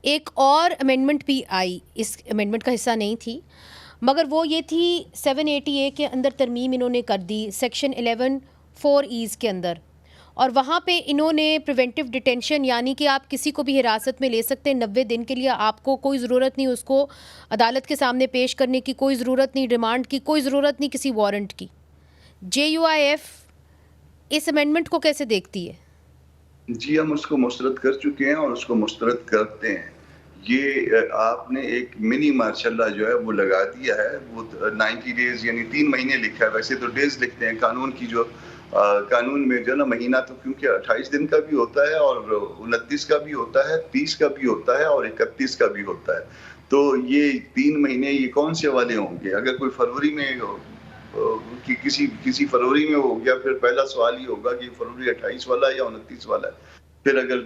ایک اور امینڈمنٹ بھی آئی، اس امینڈمنٹ کا حصہ نہیں تھی، مگر وہ یہ تھی 780A کے اندر ترمیم انہوں نے کر دی سیکشن 11(4)(e) کے اندر، اور وہاں پہ انہوں نے پریونٹیو ڈیٹینشن، یعنی کہ آپ کسی کو بھی حراست میں لے سکتے ہیں 90 دن کے لیے، آپ کو کوئی ضرورت نہیں اس کو عدالت کے سامنے پیش کرنے کی، کوئی ضرورت نہیں ریمانڈ کی، کوئی ضرورت نہیں کسی وارنٹ کی۔ JUIF اس امینڈمنٹ کو کیسے دیکھتی ہے؟ جی ہم اس کو مسترد کر چکے ہیں اور اس کو مسترد کرتے ہیں۔ یہ آپ نے ایک منی مارشاءاللہ جو ہے وہ لگا دیا ہے، وہ 90 ڈیز یعنی 3 مہینے لکھا ہے، ویسے تو ڈیز لکھتے ہیں قانون کی، جو قانون میں جو ہے نا مہینہ تو کیونکہ 28 دن کا بھی ہوتا ہے اور 29 کا بھی ہوتا ہے، 30 کا بھی ہوتا ہے اور 31 کا بھی ہوتا ہے۔ تو یہ 3 مہینے یہ کون سے والے ہوں گے؟ اگر کوئی فروری میں کسی فروری میں ہو گیا، پھر پہلا سوال یہ ہوگا کہ فروری 28 والا یا 29 والا ہے۔ پھر اگر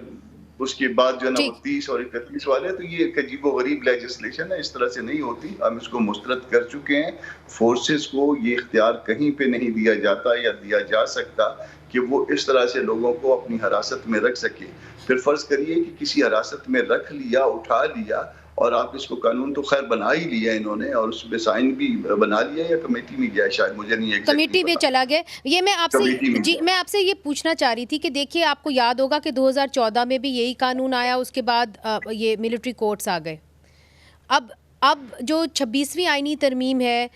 اس کے بعد جو ہے نا وہ 30 اور 31 والے، تو یہ ایک عجیب و غریب لیجسلیشن ہے، اس طرح سے نہیں ہوتی۔ ہم اس کو مسترد کر چکے ہیں۔ فورسز کو یہ اختیار کہیں پہ نہیں دیا جاتا یا دیا جا سکتا کہ وہ اس طرح سے لوگوں کو اپنی حراست میں رکھ سکے۔ پھر فرض کریے کہ کسی حراست میں رکھ لیا، اٹھا لیا، اور آپ اس کو قانون تو خیر بنا ہی لیا انہوں نے، اور اس پہ سائن بھی بنا لیا، یا کمیٹی میں گیا شاید، مجھے نہیں کمیٹی میں چلا گیا۔ یہ میں آپ سے یہ پوچھنا چاہ رہی تھی کہ دیکھیے آپ کو یاد ہوگا کہ 2014 میں بھی یہی قانون آیا، اس کے بعد یہ ملٹری کورٹس آ گئے۔ اب جو 26ویں آئینی ترمیم ہے،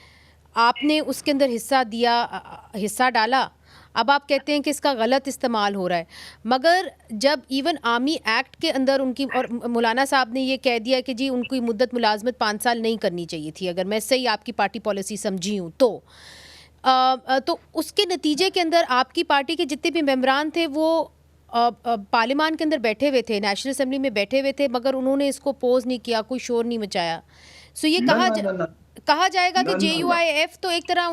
آپ نے اس کے اندر حصہ ڈالا، اب آپ کہتے ہیں کہ اس کا غلط استعمال ہو رہا ہے، مگر جب ایون آرمی ایکٹ کے اندر ان کی، اور مولانا صاحب نے یہ کہہ دیا کہ جی ان کی مدت ملازمت 5 سال نہیں کرنی چاہیے تھی، اگر میں صحیح آپ کی پارٹی پالیسی سمجھی ہوں تو اس کے نتیجے کے اندر آپ کی پارٹی کے جتنے بھی ممبران تھے وہ پارلیمان کے اندر بیٹھے ہوئے تھے، نیشنل اسمبلی میں بیٹھے ہوئے تھے، مگر انہوں نے اس کو پوز نہیں کیا، کوئی شور نہیں مچایا۔ سو یہ کہا جائے گا کہ JUIF تو ایک طرح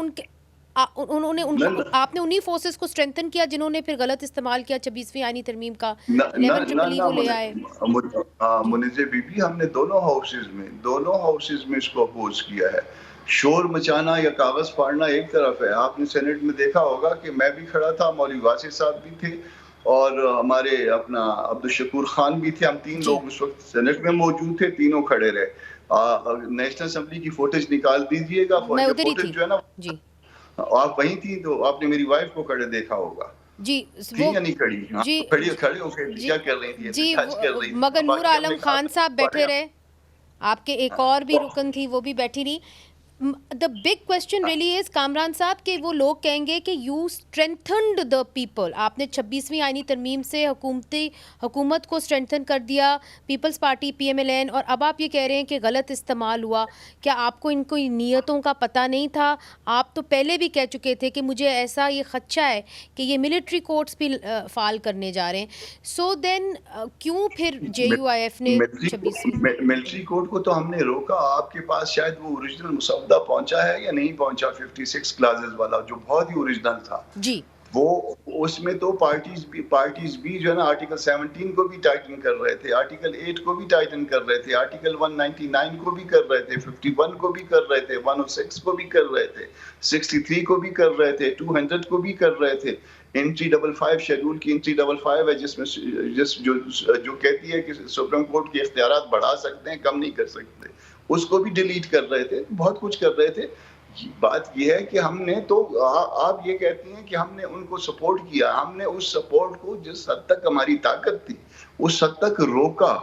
آپ نے انہی فورسز کو اسٹرینتھن کیا جنہوں نے پھر غلط استعمال کیا 26ویں آئینی ترمیم کا، 11 وہ لے آئے۔ منیزہ بی بی، ہم نے دونوں ہاؤسز میں اس کو اپوز کیا ہے۔ شور مچانا یا کاغذ پھاڑنا ایک طرف ہے، آپ نے سینٹ میں دیکھا ہوگا کہ میں بھی کھڑا تھا، مولوی واسع صاحب بھی تھے، اور ہمارے اپنا عبدالشکور خان بھی تھے، ہم 3 لوگ اس وقت سینٹ میں موجود تھے، تینوں کھڑے رہے۔ نیشنل اسمبلی کی فوٹیج نکال دیجئے گا، فوٹیج جو ہے نا، آپ وہیں تھی تو آپ نے میری وائف کو کھڑے دیکھا ہوگا، جی تھی یا نہیں کھڑی؟ کھڑے ہو کے کیا کر رہی تھی؟ جی، مگر نور عالم خان صاحب بیٹھے رہے، آپ کے ایک اور بھی رکن تھی وہ بھی بیٹھی رہی۔ The big question really is Kamran صاحب کہ وہ لوگ کہیں گے کہ you strengthened the people، آپ نے 26ویں آئینی ترمیم سے حکومت کو strengthen کر دیا، پیپلز پارٹی PMLN، اور اب آپ یہ کہہ رہے ہیں کہ غلط استعمال ہوا۔ کیا آپ کو ان کو نیتوں کا پتہ نہیں تھا؟ آپ تو پہلے بھی کہہ چکے تھے کہ مجھے ایسا یہ خدشہ ہے کہ یہ ملٹری کورٹس بھی فعال کرنے جا رہے ہیں، سو دین کیوں پھر JUIF نے ملٹری کورٹ کو تو ہم نے روکا۔ آپ کے پاس شاید وہ اوریجنل مسودہ پہنچا ہے یا نہیں پہنچا، 56 کلازز والا جو بہت ہی اوریجنل تھا، جی وہ اس میں تو پارٹیز بھی جو ہے نا آرٹیکل 17 کو بھی ٹائٹن کر رہے تھے، آرٹیکل 8 کو بھی ٹائٹن کر رہے تھے، آرٹیکل 199 کو بھی کر رہے تھے، 51 کو بھی کر رہے تھے، 106 کو بھی کر رہے تھے، 63 کو بھی کر رہے تھے، 200 کو بھی کر رہے تھے۔ انٹری 55 شیڈول کی انٹری 55 ہے جس میں جو کہتی ہے کہ سپریم کورٹ کے اختیارات بڑھا سکتے ہیں، کم نہیں کر سکتے، اس کو بھی ڈیلیٹ کر رہے تھے، بہت کچھ کر رہے تھے۔ بات یہ ہے کہ ہم نے تو، آپ یہ کہتی ہیں کہ ہم نے ان کو سپورٹ کیا، ہم نے اس سپورٹ کو جس حد تک ہماری طاقت تھی اس حد تک روکا،